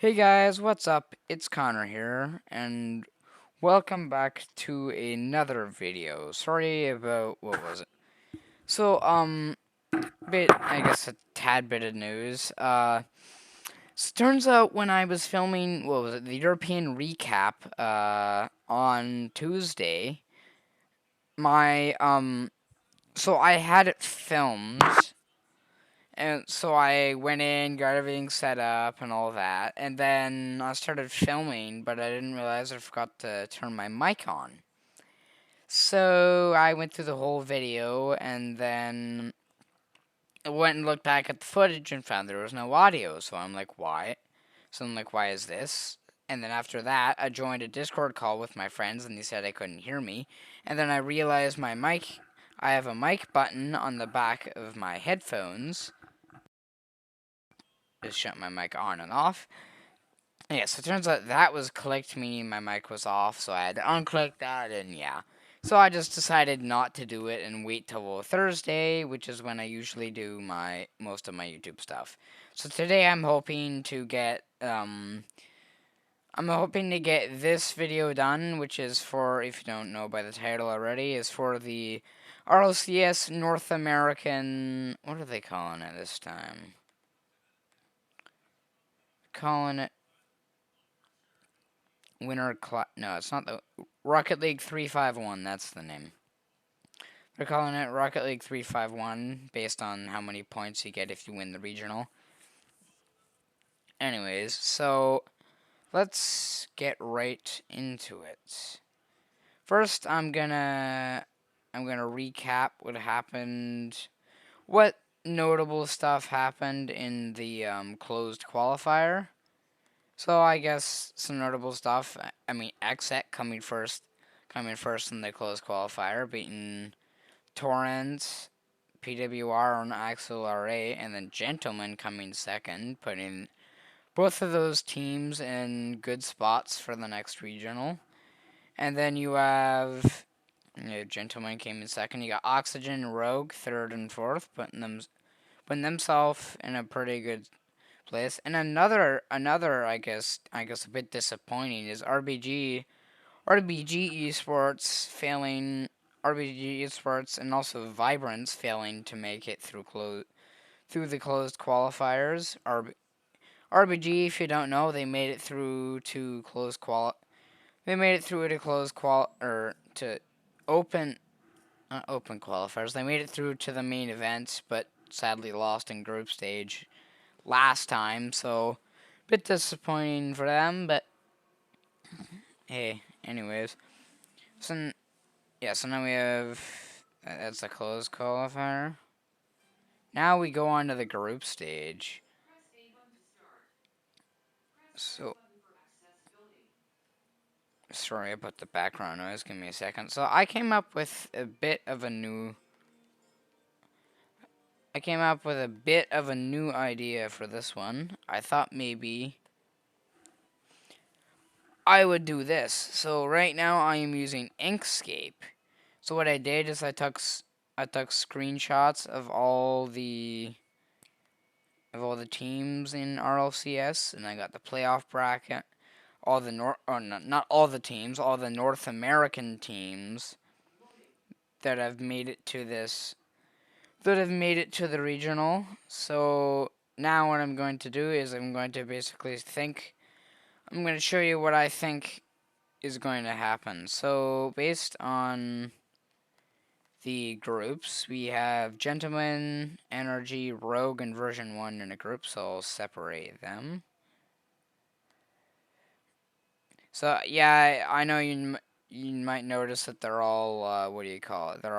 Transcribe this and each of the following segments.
Hey guys, what's up? It's Connor here, and welcome back to another video. Sorry about, what was it? So, I guess a tad bit of news. So turns out when I was filming, what was it, the European recap, on Tuesday, my, so I had it filmed. And so I went in, got everything set up and all that, and then I started filming, but I didn't realize I forgot to turn my mic on. So I went through the whole video, and then I went and looked back at the footage and found there was no audio. So I'm like, why? So I'm like, why is this? And then after that, I joined a Discord call with my friends, and they said I couldn't hear me. And then I realized I have a mic button on the back of my headphones. Just shut my mic on and off. Yeah, so it turns out that was clicked, meaning my mic was off, so I had to unclick that, and yeah. So I just decided not to do it and wait till Thursday, which is when I usually do most of my YouTube stuff. So today I'm hoping to get this video done, which is for, if you don't know by the title already, is for the RLCS North American, what are they calling it this time? Calling it no, it's not the Rocket League 351. That's the name. They're calling it Rocket League 351 based on how many points you get if you win the regional. Anyways, so let's get right into it. First, I'm gonna recap what happened, what notable stuff happened in the closed qualifier. So I guess some notable stuff. I mean, XEC coming first in the closed qualifier, beating Torrent, PWR on Axel RA, and then Gentleman coming second, putting both of those teams in good spots for the next regional. And then you have Gentleman came in second. You got Oxygen, Rogue third and fourth, putting themselves in a pretty good place. And another I guess a bit disappointing is RBG Esports failing, RBG Esports and also Vibrance failing to make it through the closed qualifiers. RBG, if you don't know, they made it through to they made it through to to open not open qualifiers. They made it through to the main event, but sadly lost in group stage last time, so a bit disappointing for them, but hey, anyways. So now we have, that's a closed qualifier. Now we go on to the group stage. So, sorry about the background noise, give me a second. So I came up with a bit of a new idea for this one. I thought maybe I would do this. So right now I am using Inkscape. So what I did is I took screenshots of all the teams in RLCS, and I got the playoff bracket, all the not all the teams, all the North American teams that have made it to the regional. So now what I'm going to do is I'm going to show you what I think is going to happen. So based on the groups, we have Gentleman, Energy, Rogue, and Version 1 in a group, so I'll separate them. So, yeah, I know you might notice that they're all, what do you call it? They're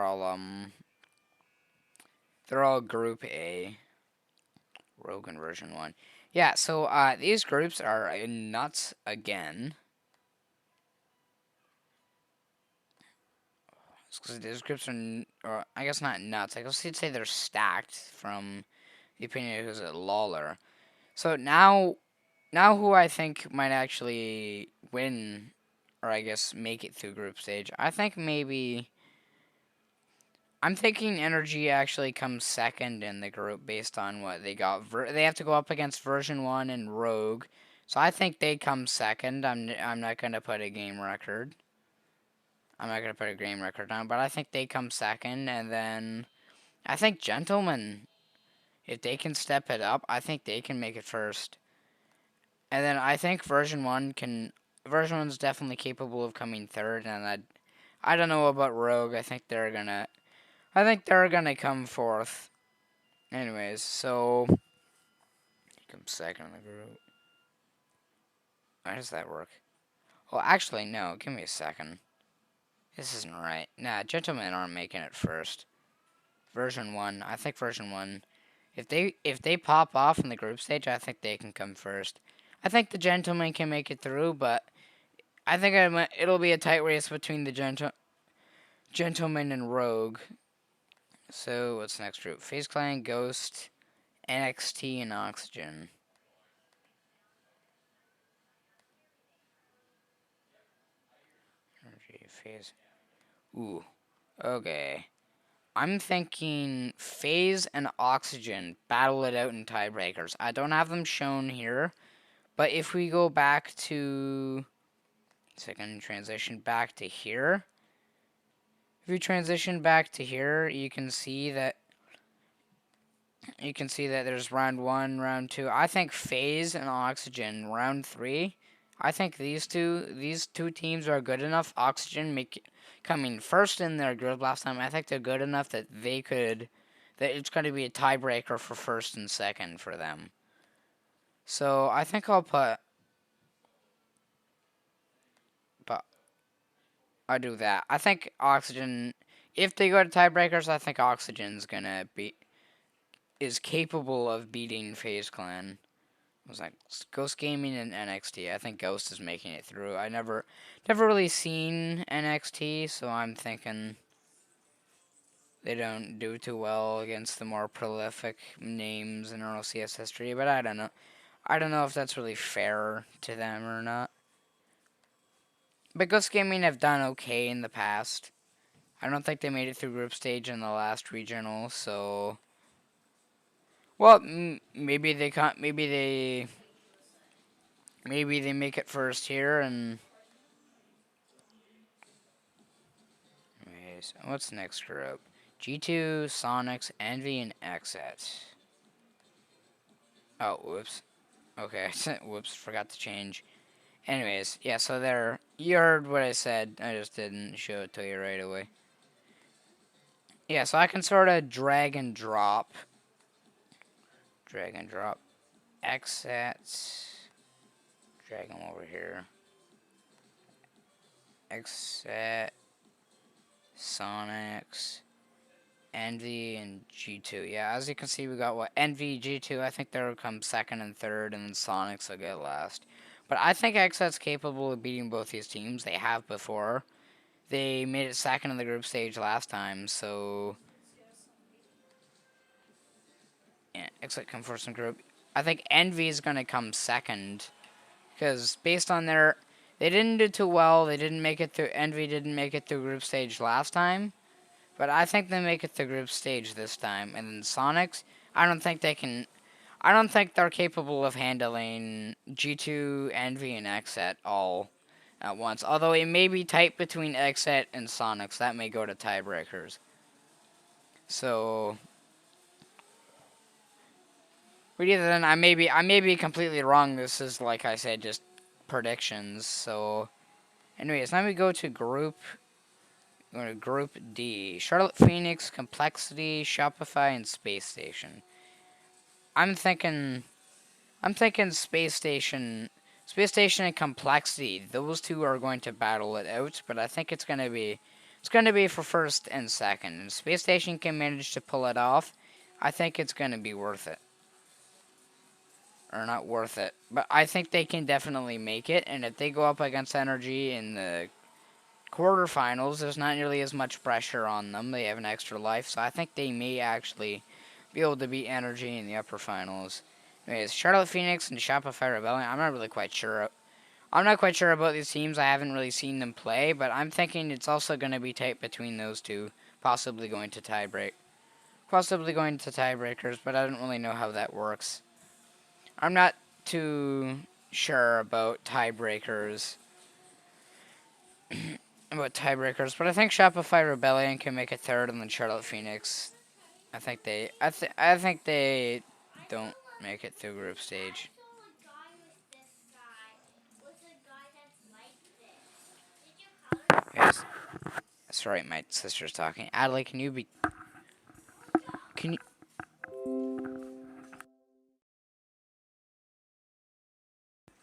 all Group A. Rogue and Version 1. Yeah, so, these groups are nuts again. These groups are, or I guess not nuts. I guess you'd say they're stacked from the opinion of who's a Lawler. So now who I think might actually win, or I guess make it through group stage. I'm thinking Energy actually comes second in the group based on what they got. They have to go up against Version 1 and Rogue. So I think they come second. I'm not gonna put a game record. I'm not gonna put a game record down, but I think they come second, and then I think Gentlemen, if they can step it up, I think they can make it first. And then I think version one's definitely capable of coming third, and I don't know about Rogue. I think they're gonna come fourth. Anyways, so he comes second in the group. How does that work? Well, actually, no. Give me a second. This isn't right. Nah, Gentlemen aren't making it first. Version one. I think version one. If they pop off in the group stage, I think they can come first. I think the Gentlemen can make it through, but I think it'll be a tight race between the Gentlemen and Rogue. So what's next group? FaZe Clan, Ghost, NXT, and Oxygen. FaZe. Ooh. Okay. I'm thinking FaZe and Oxygen battle it out in tiebreakers. I don't have them shown here, but if we go back to second transition back to here, if we transition back to here, you can see that there's round 1, round 2. I think FaZe and Oxygen round 3. I think these two teams are good enough. Oxygen coming first in their group last time. I think they're good enough that it's going to be a tiebreaker for first and second for them. So I think I'll do that. I think Oxygen, if they go to tiebreakers, I think Oxygen's is capable of beating FaZe Clan. It was like Ghost Gaming and NXT. I think Ghost is making it through. I never really seen NXT, so I'm thinking they don't do too well against the more prolific names in RLCS history. But I don't know. I don't know if that's really fair to them or not. But Ghost Gaming have done okay in the past. I don't think they made it through group stage in the last regional, so well, maybe they can't. Maybe they make it first here, and anyways, what's next group? G2, Sonics, Envy, and Exit. Oh, whoops. Okay, whoops, forgot to change. Anyways, yeah, so there. You heard what I said. I just didn't show it to you right away. Yeah, so I can sort of drag and drop. Drag and drop. Exit. Drag them over here. Exit. Sonics. Envy and G2. Yeah, as you can see, we got what? Envy, G2. I think they'll come second and third, and then Sonics will get last. But I think Exet's capable of beating both these teams. They have before. They made it second in the group stage last time, so yeah, Exet come first in group. I think Envy is going to come second, because based on they didn't do too well. They didn't make it through. Envy didn't make it through group stage last time. But I think they make it to group stage this time. And then Sonics, I don't think they can. I don't think they're capable of handling G2, Envy, and Exet all at once. Although it may be tight between Exet and Sonics. That may go to tiebreakers. So, but either then, I may be completely wrong. This is, like I said, just predictions. So, anyways, let me go to Group D. Charlotte Phoenix, Complexity, Shopify, and Space Station. I'm thinking Space Station and Complexity. Those two are going to battle it out, but I think it's going to be for first and second. And Space Station can manage to pull it off. I think it's going to be worth it. Or not worth it, but I think they can definitely make it, and if they go up against Energy in the quarterfinals, there's not nearly as much pressure on them. They have an extra life, so I think they may actually be able to beat Energy in the upper finals. Anyways, Charlotte Phoenix and Shopify Rebellion, I'm not really quite sure. I'm not quite sure about these teams. I haven't really seen them play, but I'm thinking it's also going to be tight between those two, possibly going to tiebreakers, but I don't really know how that works. I'm not too sure about tiebreakers. But I think Shopify Rebellion can make it third, and then Charlotte Phoenix. I think they don't make it through group stage. Yes, that's right. My sister's talking. Adelaide, can you be? Can you?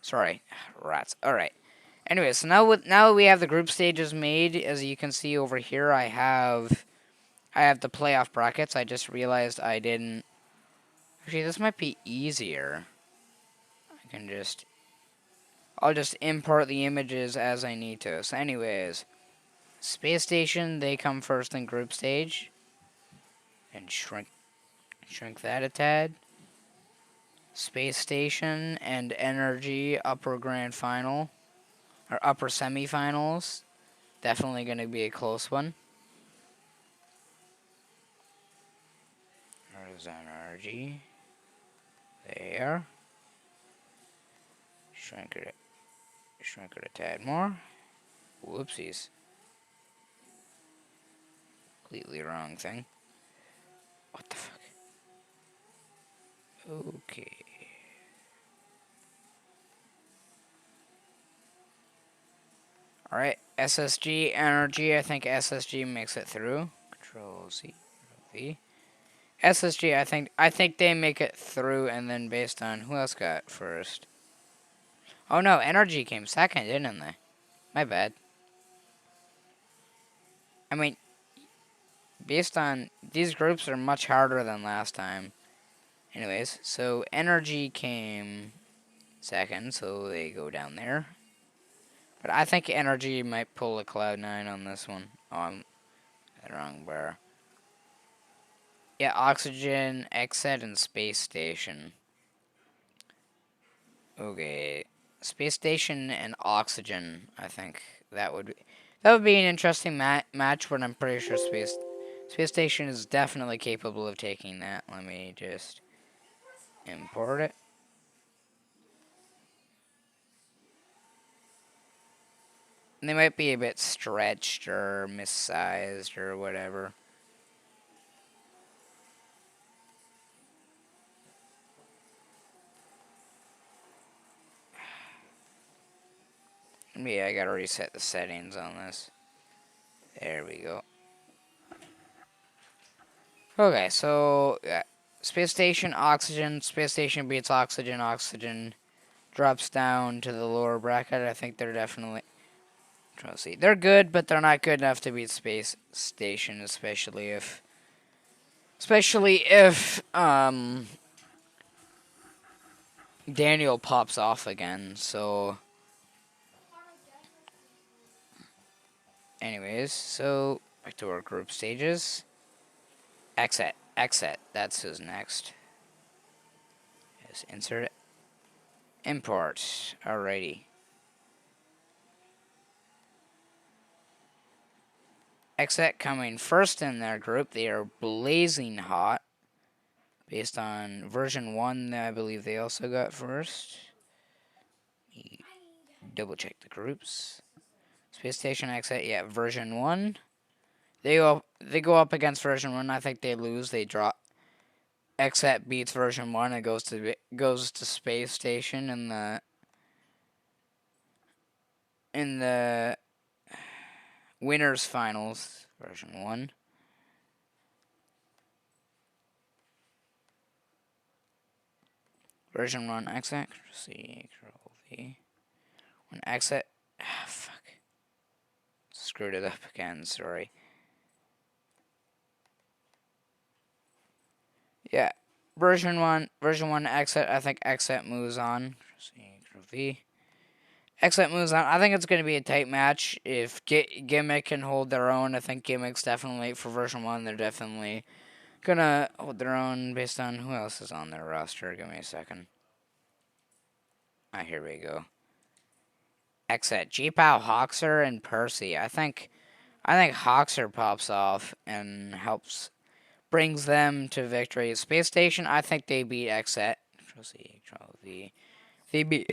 Sorry, rats. All right. Anyway, so now we have the group stages made. As you can see over here, I have the playoff brackets. I just realized I didn't. Actually, this might be easier. I can just. I'll just import the images as I need to. So, anyways, Space Station, they come first in group stage. And shrink that a tad. Space Station and Energy upper grand final. Or upper semifinals. Definitely going to be a close one. There's Energy. There. Shrink it a tad more. Whoopsies. Completely wrong thing. What the fuck? Okay. Alright, SSG Energy. I think SSG makes it through. Control C, Control V. SSG, I think they make it through, and then based on who else got first. Oh no, Energy came second, didn't they? My bad. I mean, based on these groups are much harder than last time. Anyways, so Energy came second, so they go down there. But I think Energy might pull a Cloud9 on this one. Oh, I'm the wrong bar. Yeah, Oxygen, Exet, and Space Station. Okay, Space Station and Oxygen. I think that would be an interesting match, but I'm pretty sure Space Station is definitely capable of taking that. Let me just import it. And they might be a bit stretched or missized or whatever. Yeah, I gotta reset the settings on this. There we go. Okay, so Space Station, Oxygen. Space Station beats Oxygen. Oxygen drops down to the lower bracket. I think they're definitely. Let's see. They're good, but they're not good enough to beat Space Station, especially if Daniel pops off again. So, anyways, so back to our group stages. Exit. That's who's next. Just insert it. Import. Alrighty. Exet coming first in their group. They are blazing hot. Based on version 1, I believe they also got first. Double check the groups. Space Station Exit, yeah, version 1. They go up against version 1. I think they lose. They drop. Exet beats version 1 and goes to Space Station in the winners finals, version 1. Version 1 exit. C, Control V. When exit. Fuck. Screwed it up again, sorry. Yeah. Version 1 exit. I think exit moves on. C, Control V. Exit moves on. I think it's going to be a tight match. If Gimmick can hold their own, I think Gimmick's definitely, for version 1, they're definitely going to hold their own based on who else is on their roster. Give me a second. Here we go. Exit. G-Pow, Hoxer, and Percy. I think Hoxer pops off and brings them to victory. Space Station, I think they beat Exit. Control C, Control V. They beat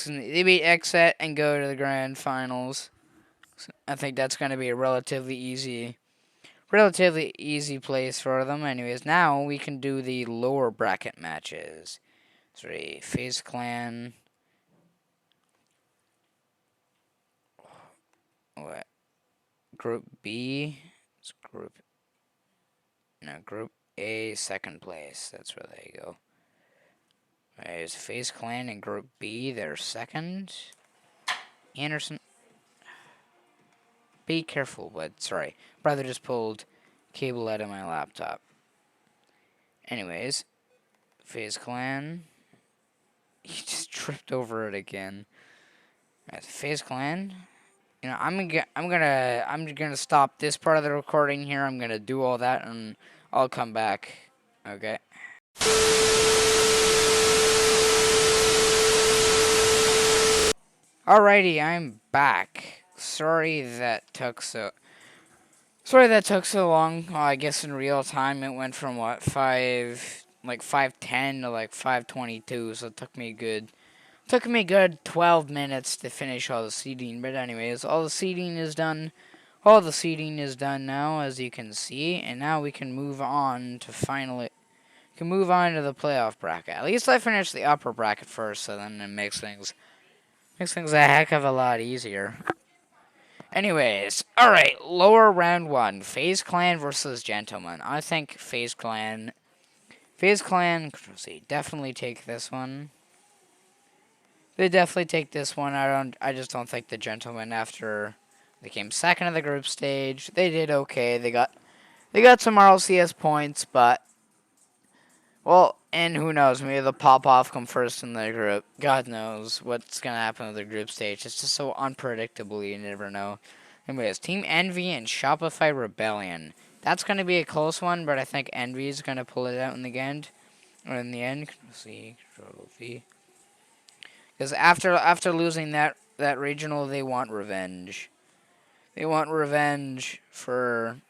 They beat Xset and go to the grand finals. So I think that's going to be a relatively easy place for them. Anyways, now we can do the lower bracket matches. Sorry, FaZe Clan. What? Group B. It's Group A, second place. That's where they go. There's FaZe Clan in Group B. They're second. Anderson. Be careful, but sorry. Brother just pulled cable out of my laptop. Anyways, FaZe Clan. He just tripped over it again. Right, FaZe Clan. You know, I'm gonna stop this part of the recording here. I'm gonna do all that, and I'll come back. Okay. Alrighty, I'm back. Sorry that took so long. Well, I guess in real time it went from what 5:10 to like 5:22, so it took me a good 12 minutes to finish all the seeding. But anyways, all the seeding is done. All the seeding is done now, as you can see, and now we can move on to the playoff bracket. At least I finished the upper bracket first, so then it makes things a heck of a lot easier. Anyways, alright, lower round 1, FaZe Clan versus Gentleman. I think FaZe Clan, definitely take this one. They definitely take this one. I just don't think the Gentlemen, after they came second in the group stage, they did okay. They got some RLCS points, but well, and who knows, maybe the pop-off come first in the group. God knows what's going to happen with the group stage. It's just so unpredictable, you never know. Anyways, Team Envy and Shopify Rebellion. That's going to be a close one, but I think Envy is going to pull it out in the end. Or in the end. C, Control V. Because after losing that regional, they want revenge. They want revenge for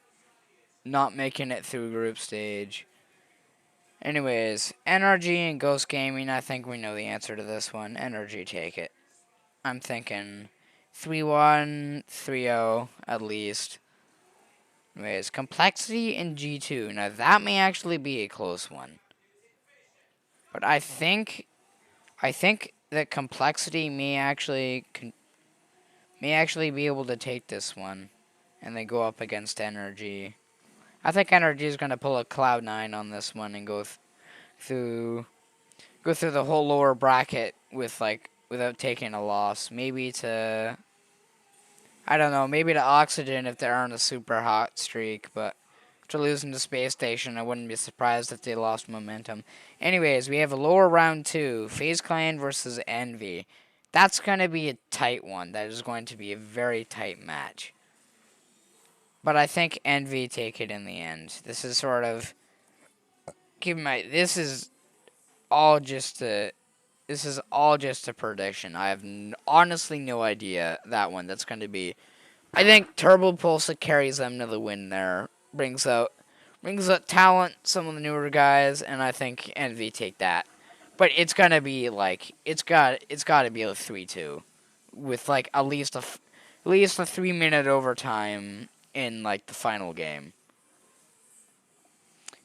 not making it through group stage. Anyways, NRG and Ghost Gaming, I think we know the answer to this one. NRG take it. I'm thinking 3-1, 3-0 at least. Anyways, Complexity and G2. Now that may actually be a close one. But I think that Complexity may actually be able to take this one. And they go up against Energy. I think Energy is going to pull a Cloud9 on this one and go through the whole lower bracket without taking a loss. Maybe to Oxygen if they're on a super hot streak, but after losing to Space Station, I wouldn't be surprised if they lost momentum. Anyways, we have a lower round 2, FaZe Clan versus Envy. That's going to be a tight one. That is going to be a very tight match. But I think Envy take it in the end. This is sort of this is all just a prediction. I have honestly no idea that one. That's going to be. I think Turbo Pulse carries them to the win there. Brings out talent, some of the newer guys, and I think Envy take that. But it's gonna be it's got to be a 3-2, with at least a 3-minute overtime in the final game.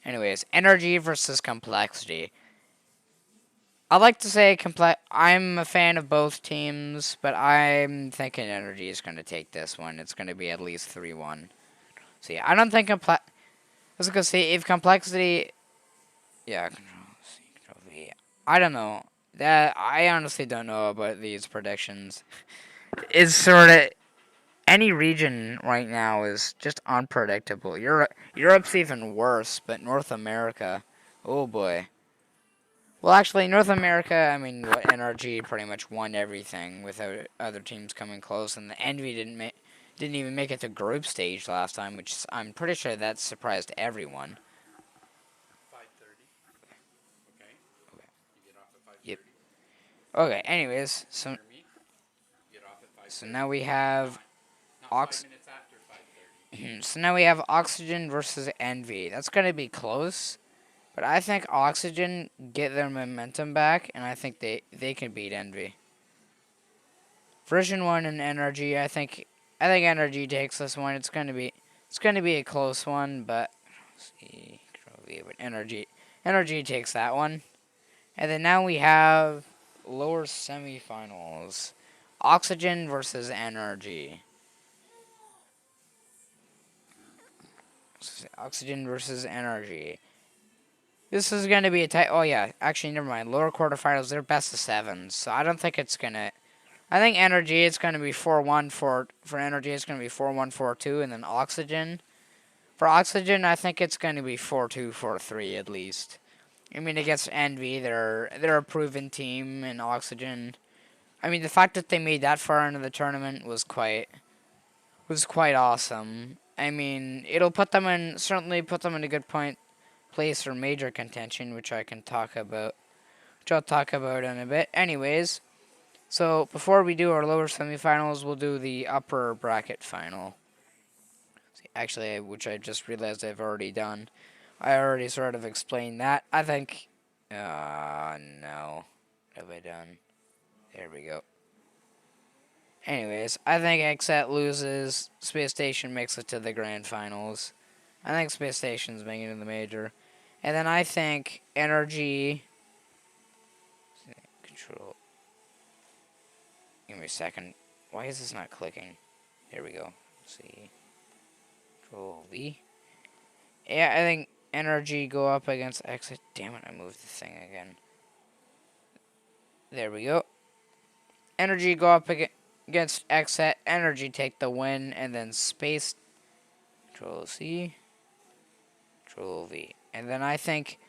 Anyways, Energy versus Complexity. I'd like to say I'm a fan of both teams, but I'm thinking Energy is going to take this one. It's going to be at least 3-1. So yeah, I don't think I was going to say if Complexity. Yeah, Control-C, Control-V. I don't know. I honestly don't know about these predictions. It's sort of any region right now is just unpredictable. Europe's even worse, but North America, oh boy. Well, actually, North America, I mean, NRG pretty much won everything without other teams coming close, and the Envy didn't even make it to group stage last time, which I'm pretty sure that surprised everyone. 5:30. Okay. Okay. You get off at 5:30. Yep. Okay. Anyways, so You get off at 5:30. so now we have Not 5 minutes after 5:30. So now we have Oxygen versus Envy. That's gonna be close. But I think Oxygen get their momentum back, and I think they can beat Envy. Version 1 and Energy, I think Energy takes this one. It's gonna be a close one, but let's see, but Energy takes that one. And then now we have lower semifinals. Oxygen versus Energy. Oxygen versus Energy. This is going to be a tight. Oh, yeah. Actually, never mind. Lower quarterfinals, they're best of sevens. So I don't think it's going to. I think Energy, it's going to be 4-1 for Energy. It's going to be 4-1, 4-2. And then Oxygen. For Oxygen, I think it's going to be 4-2, 4-3 at least. I mean, against Envy, they're a proven team, and Oxygen. I mean, the fact that they made that far into the tournament was quite awesome. I mean, it'll certainly put them in a good place for major contention, which I'll talk about in a bit. Anyways, so before we do our lower semifinals, we'll do the upper bracket final. Actually, which I just realized I've already done. I already sort of explained that. I think. No. What have I done? There we go. Anyways, I think Xset loses. Space Station makes it to the grand finals. I think Space Station's making it to the major. And then I think Energy. Control. Give me a second. Why is this not clicking? There we go. Let's see. Control V. Yeah, I think Energy go up against Exit. Damn it, I moved the thing again. There we go. Energy go up against Exit. Energy take the win. And then Space. Control C. Control V. And then I think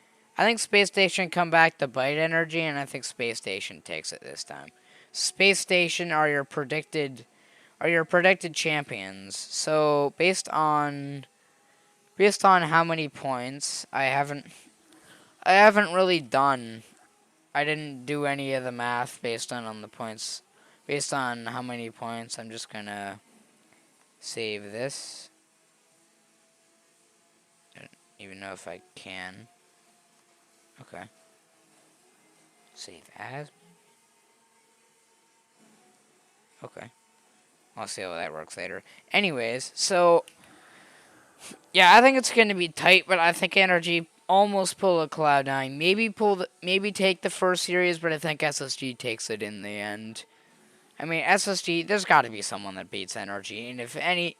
Space Station come back to bite Energy, and I think Space Station takes it this time. Space Station are your predicted champions. So based on how many points, I haven't really done. I didn't do any of the math based on the points. Based on how many points, I'm just gonna save this. I don't even know if I can. Okay. Save as. Okay. I'll see how that works later. Anyways, so yeah, I think it's gonna be tight, but I think Energy almost pull a Cloud9. Maybe take the first series, but I think SSG takes it in the end. I mean, SSG, there's got to be someone that beats Energy, and if any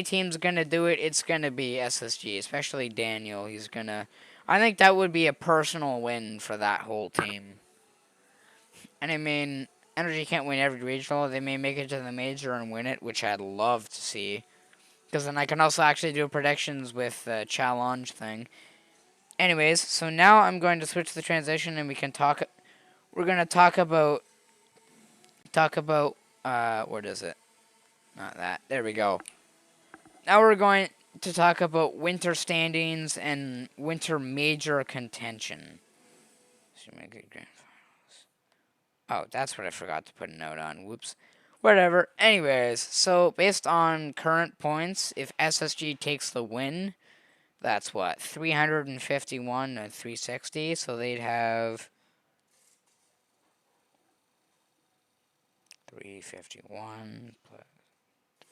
team's gonna do it, it's gonna be SSG, especially Daniel. I think that would be a personal win for that whole team. And I mean, Energy can't win every regional. They may make it to the major and win it, which I'd love to see. Because then I can also actually do predictions with the challenge thing. Anyways, so now I'm going to switch the transition and we can talk. We're going to talk about. What is it? Not that. There we go. Now we're going to talk about winter standings and winter major contention. Oh, that's what I forgot to put a note on. Whoops. Whatever. Anyways, so based on current points, if SSG takes the win, that's what? 351 and 360. So they'd have 351 plus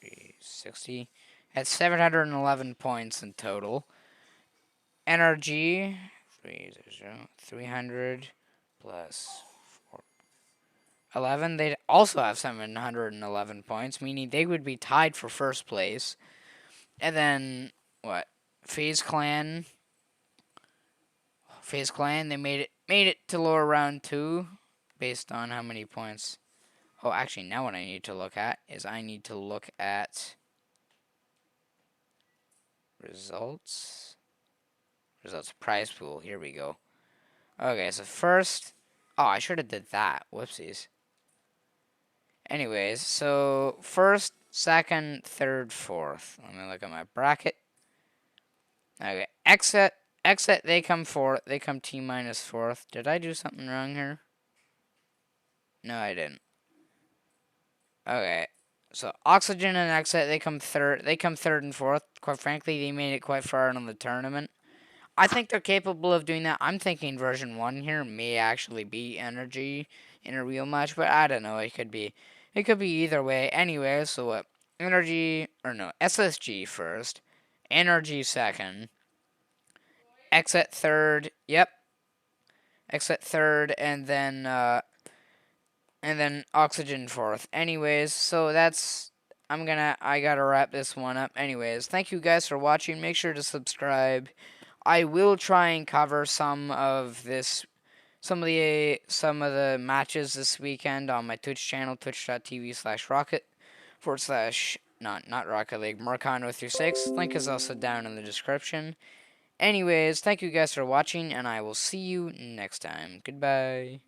360. That's 711 points in total. Energy, 300 plus 11. They'd also have 711 points, meaning they would be tied for first place. And then, what? FaZe Clan, they made it to lower round 2 based on how many points. Oh, actually, now what I need to look at is results. Results prize pool. Here we go. Okay, so first. Oh, I should have did that. Whoopsies. Anyways, so first, second, third, fourth. Let me look at my bracket. Okay, exit. They come fourth. They come T minus fourth. Did I do something wrong here? No, I didn't. Okay, so Oxygen and Exit, they come third. They come third and fourth. Quite frankly, they made it quite far in the tournament. I think they're capable of doing that. I'm thinking version 1 here may actually be Energy in a real match, but I don't know. It could be It could be either way. Anyway, so what? Energy, or no, SSG first. Energy second. Exit third. Yep. Exit third, and then oxygen fourth. Anyways, so that's I gotta wrap this one up. Anyways, thank you guys for watching. Make sure to subscribe. I will try and cover some of the matches this weekend on my Twitch channel, twitch.tv/rocket forward slash not Rocket League, Marcano36. Link is also down in the description. Anyways, thank you guys for watching, and I will see you next time. Goodbye.